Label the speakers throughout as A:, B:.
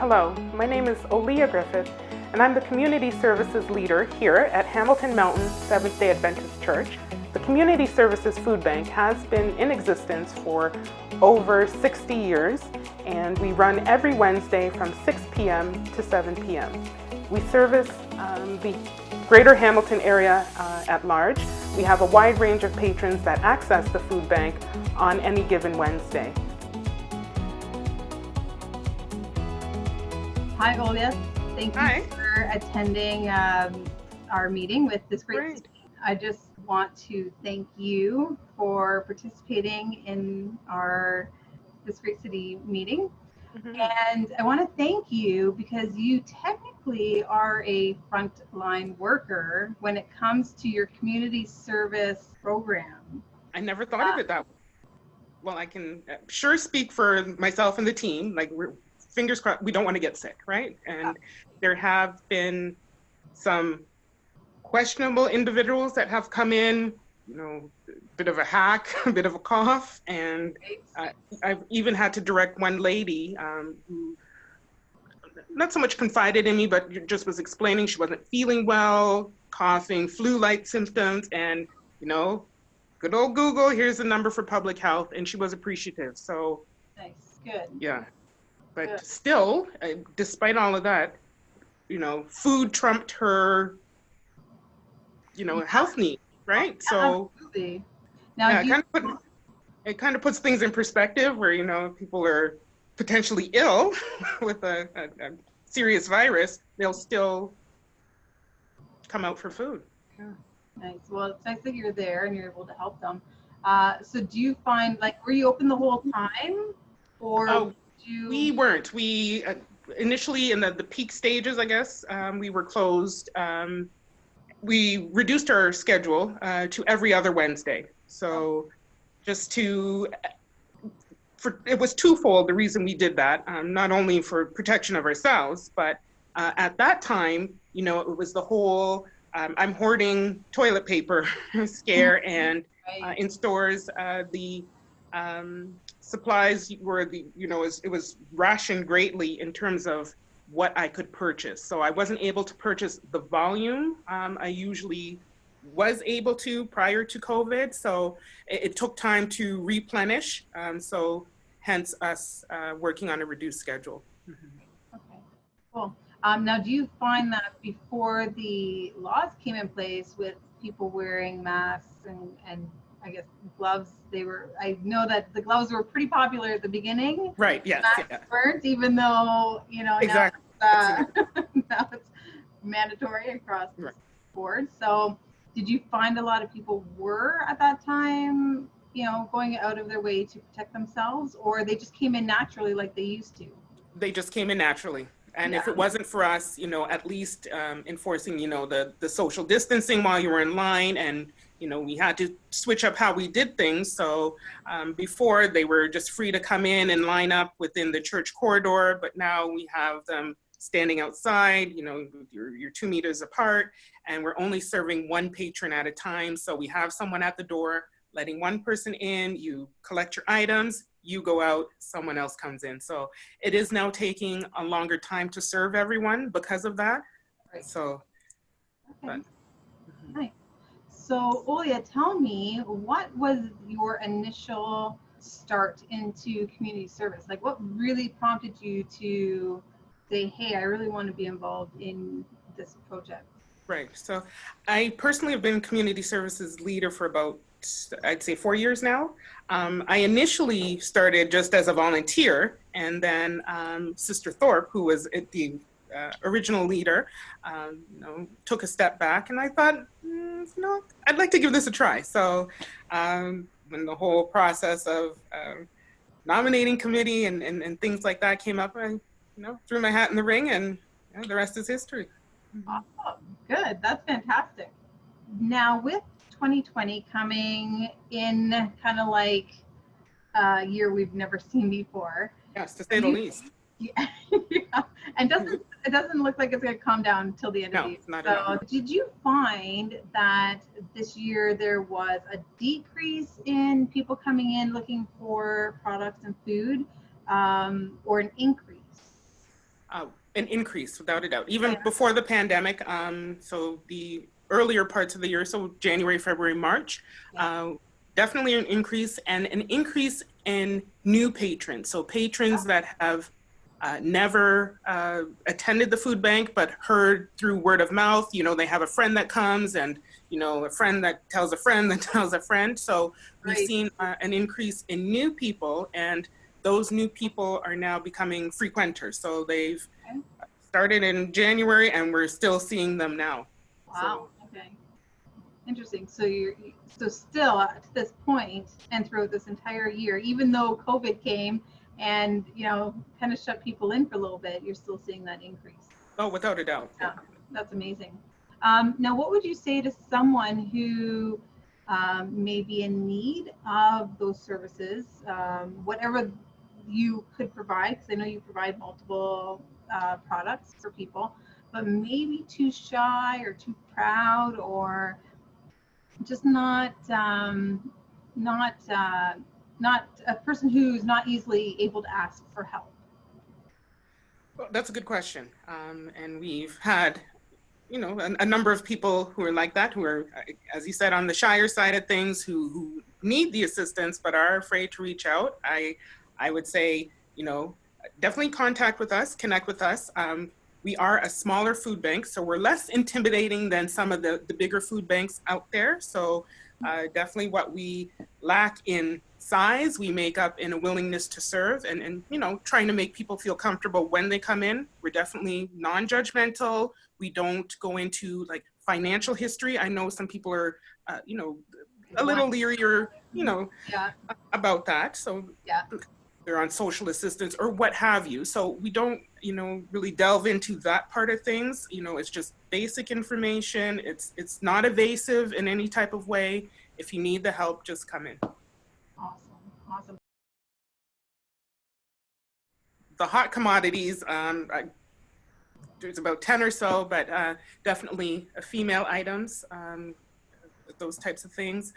A: Hello, my name is Olea Griffith, and I'm the Community Services Leader here at Hamilton Mountain Seventh-day Adventist Church. The Community Services Food Bank has been in existence for over 60 years, and we run every Wednesday from 6 p.m. to 7 p.m. We service the greater Hamilton area at large. We have a wide range of patrons that access the food bank on any given Wednesday.
B: Hi, Olea. Thank you for attending our meeting with this great city. I just want to thank you for participating in this great city meeting. Mm-hmm. And I want to thank you because you technically are a frontline worker when it comes to your community service program.
A: I never thought of it that way. Well, I can sure speak for myself and the team. Like, we're fingers crossed, we don't want to get sick, right? And there have been some questionable individuals that have come in, a bit of a hack, a bit of a cough. And I've even had to direct one lady who not so much confided in me, but just was explaining she wasn't feeling well, coughing, flu-like symptoms. And, good old Google, here's the number for public health. And she was appreciative. So,
B: nice, good.
A: Yeah. But still, despite all of that, food trumped her, health need, right? So,
B: absolutely. Now,
A: it kind of puts things in perspective where, people are potentially ill with a serious virus, they'll still come out for food. Yeah.
B: Nice. Well, it's nice that you're there and you're able to help them. So do you find, were you open the whole time? Or
A: we weren't. We initially in the peak stages, I guess, we were closed. We reduced our schedule to every other Wednesday. So it was twofold, the reason we did that, not only for protection of ourselves, but at that time, it was the whole I'm hoarding toilet paper scare, and in stores, the supplies were it was rationed greatly in terms of what I could purchase. So I wasn't able to purchase the volume I usually was able to prior to COVID. So it took time to replenish. So hence us working on a reduced schedule.
B: Mm-hmm. Okay, cool. Now, do you find that before the laws came in place with people wearing masks and I guess gloves, I know that the gloves were pretty popular at the beginning.
A: Right, yes.
B: Masks weren't, even though,
A: exactly.
B: now it's mandatory across the board. So did you find a lot of people were at that time, going out of their way to protect themselves, or they just came in naturally like they used to?
A: They just came in naturally. And if it wasn't for us, at least enforcing, the social distancing while you were in line, and, we had to switch up how we did things. So before, they were just free to come in and line up within the church corridor, but now we have them standing outside, you're 2 meters apart, and we're only serving one patron at a time. So we have someone at the door letting one person in, you collect your items, you go out, someone else comes in. So it is now taking a longer time to serve everyone because of that.
B: Right.
A: So,
B: okay. Nice. So, Olea, tell me, what was your initial start into community service? What really prompted you to say, hey, I really want to be involved in this project?
A: Right. So I personally have been community services leader for about, I'd say 4 years now. I initially started just as a volunteer, and then Sister Thorpe, who was the original leader, took a step back, and I thought, I'd like to give this a try. So when the whole process of nominating committee and things like that came up, I threw my hat in the ring, and the rest is history.
B: Awesome. Good. That's fantastic. Now, with 2020 coming in kind of like a year we've never seen before.
A: Yes, to say the least.
B: Yeah. And it doesn't look like it's going to calm down until the end of the year.
A: Not at all.
B: Did you find that this year there was a decrease in people coming in looking for products and food, or an increase?
A: an increase, without a doubt, even before the pandemic. So the earlier parts of the year, so January, February, March, definitely an increase, and an increase in new patrons. So patrons that have never attended the food bank, but heard through word of mouth. They have a friend that comes, and a friend that tells a friend that tells a friend. So we've seen an increase in new people, and those new people are now becoming frequenters. So they've started in January, and we're still seeing them now.
B: Wow. Okay. Interesting. So so still to this point, and throughout this entire year, even though COVID came and kind of shut people in for a little bit, you're still seeing that increase.
A: Oh, without a doubt.
B: Yeah, that's amazing. Now, what would you say to someone who may be in need of those services, whatever you could provide? Because I know you provide multiple products for people, but maybe too shy or too proud, or just not a person who's not easily able to ask for help.
A: Well, that's a good question. And we've had, a number of people who are like that, who are, as you said, on the shyer side of things, who need the assistance but are afraid to reach out. I would say, definitely connect with us. We are a smaller food bank, so we're less intimidating than some of the bigger food banks out there. So definitely what we lack in size, we make up in a willingness to serve, and trying to make people feel comfortable when they come in. We're definitely non-judgmental. We don't go into like financial history. I know some people are, a little leery or, about that. So they're on social assistance or what have you. So we don't, really delve into that part of things. It's just basic information. It's not evasive in any type of way. If you need the help, just come in.
B: Awesome.
A: The hot commodities, there's about 10 or so, but definitely female items, those types of things.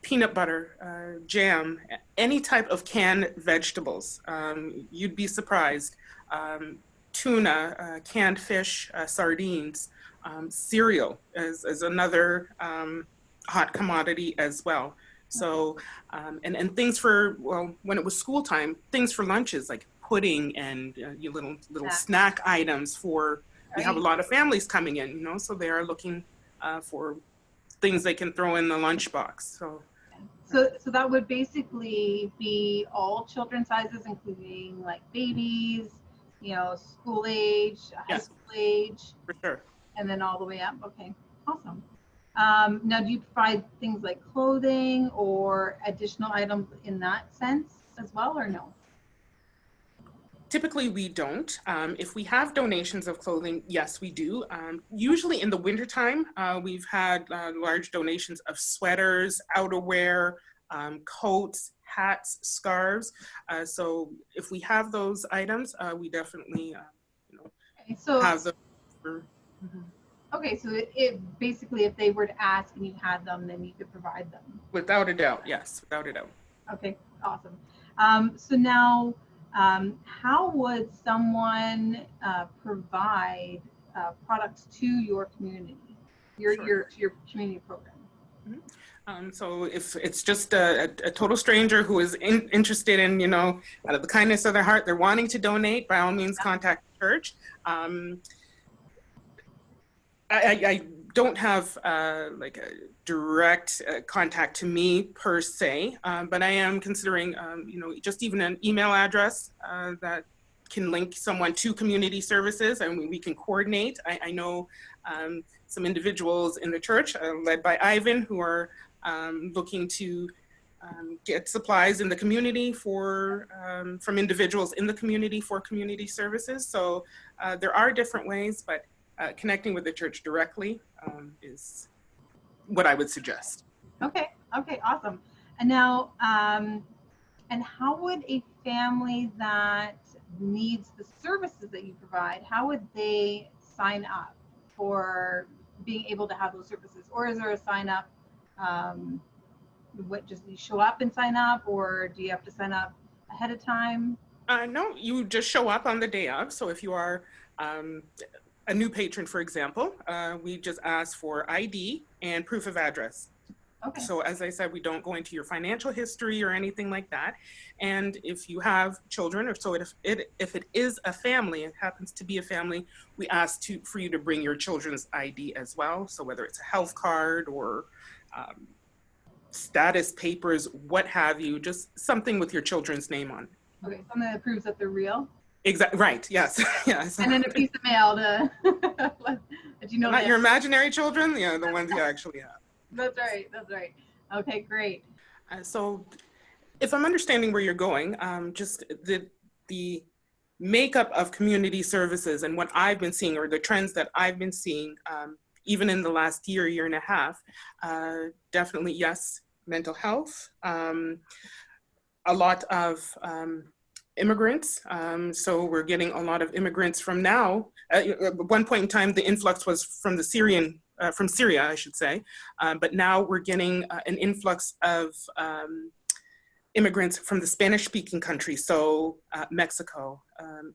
A: Peanut butter, jam, any type of canned vegetables. You'd be surprised. Tuna, canned fish, sardines, cereal is another hot commodity as well. So, and things for, when it was school time, things for lunches like pudding and your little snack items for, we have a lot of families coming in, so they are looking for things they can throw in the lunchbox. So
B: that would basically be all children sizes, including like babies, school age, high school age.
A: For sure.
B: And then all the way up. Okay, awesome. Now, do you provide things like clothing or additional items in that sense as well, or no?
A: Typically, we don't. If we have donations of clothing, yes, we do. Usually in the wintertime, we've had large donations of sweaters, outerwear, coats, hats, scarves. So if we have those items, we definitely have them.
B: Okay, so it basically, if they were to ask and you had them, then you could provide them.
A: Without a doubt, yes, without a doubt.
B: Okay, awesome. So now, how would someone provide products to your community, your community program?
A: So if it's just a total stranger who is interested in, out of the kindness of their heart, they're wanting to donate, by all means, contact the church. I don't have like a direct contact to me per se, but I am considering, just even an email address that can link someone to community services, and we can coordinate. I know some individuals in the church, led by Ivan, who are looking to get supplies in the community for from individuals in the community for community services. So there are different ways, but connecting with the church directly is what I would suggest.
B: Okay, awesome. And now, and how would a family that needs the services that you provide, how would they sign up for being able to have those services? Or is there a sign up, just you show up and sign up, or do you have to sign up ahead of time?
A: No, you just show up on the day of. So if you are a new patron, for example, we just ask for ID and proof of address.
B: Okay.
A: So as I said, we don't go into your financial history or anything like that. And if you have children, or so if it is a family, it happens to be a family, we ask for you to bring your children's ID as well. So whether it's a health card or status papers, what have you, just something with your children's name on.
B: Okay, something that proves that they're real.
A: Exactly. Right. Yes. Yes.
B: And then a piece of mail to let you know.
A: Not your imaginary children. Yeah, the ones you actually have.
B: That's right. That's right. Okay, great.
A: So, if I'm understanding where you're going, just the makeup of community services and what I've been seeing, or the trends that I've been seeing, even in the last year and a half, definitely yes, mental health, a lot of immigrants. So we're getting a lot of immigrants from now. At one point in time, the influx was from from Syria, I should say. But now we're getting an influx of immigrants from the Spanish-speaking countries. So Mexico,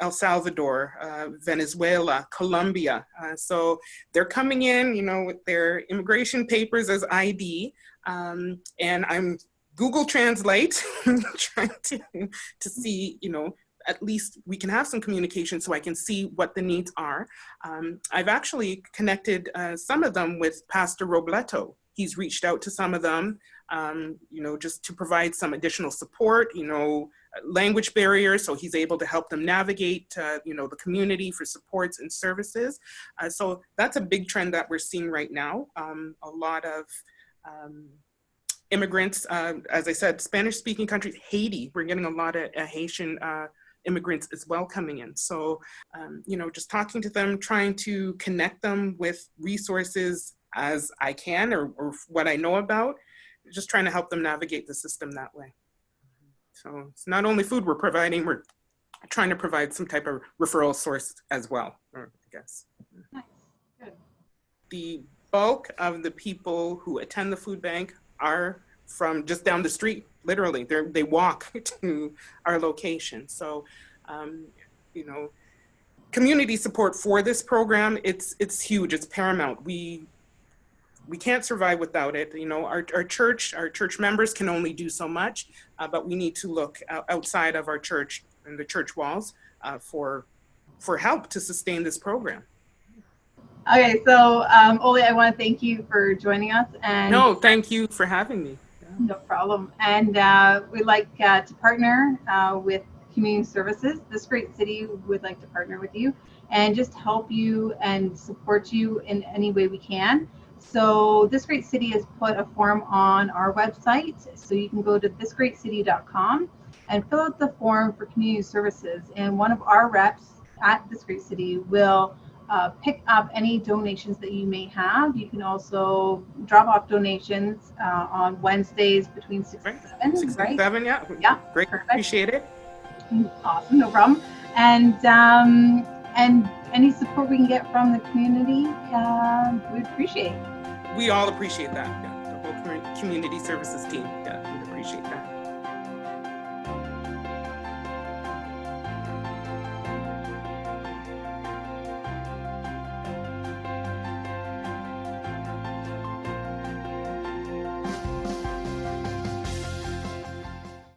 A: El Salvador, Venezuela, Colombia. So they're coming in, with their immigration papers as ID. And I'm Google Translate, trying to see, at least we can have some communication so I can see what the needs are. I've actually connected some of them with Pastor Robleto. He's reached out to some of them, just to provide some additional support, language barriers, so he's able to help them navigate, the community for supports and services. So that's a big trend that we're seeing right now. A lot of immigrants, as I said, Spanish-speaking countries, Haiti, we're getting a lot of Haitian immigrants as well coming in. So, just talking to them, trying to connect them with resources as I can or what I know about, just trying to help them navigate the system that way. So it's not only food we're providing, we're trying to provide some type of referral source as well, I guess.
B: Nice. Good.
A: The bulk of the people who attend the food bank are from just down the street, literally. They walk to our location. So, community support for this program, it's huge, it's paramount. We can't survive without it. Our church members can only do so much, but we need to look outside of our church and the church walls for help to sustain this program.
B: Okay, so Ole, I want to thank you for joining us. And
A: no, thank you for having me. Yeah.
B: No problem. And we'd like to partner with Community Services. This great city would like to partner with you and just help you and support you in any way we can. So this great city has put a form on our website, so you can go to thisgreatcity.com and fill out the form for community services, and one of our reps at this great city will pick up any donations that you may have. You can also drop off donations on Wednesdays between 6 and 7.
A: 6
B: right?
A: and 7, yeah.
B: Yeah,
A: great.
B: perfect.
A: Appreciate it.
B: Awesome, no problem. And any support we can get from the community, we'd appreciate.
A: We all appreciate that. Yeah, the whole community services team. Yeah, we appreciate that.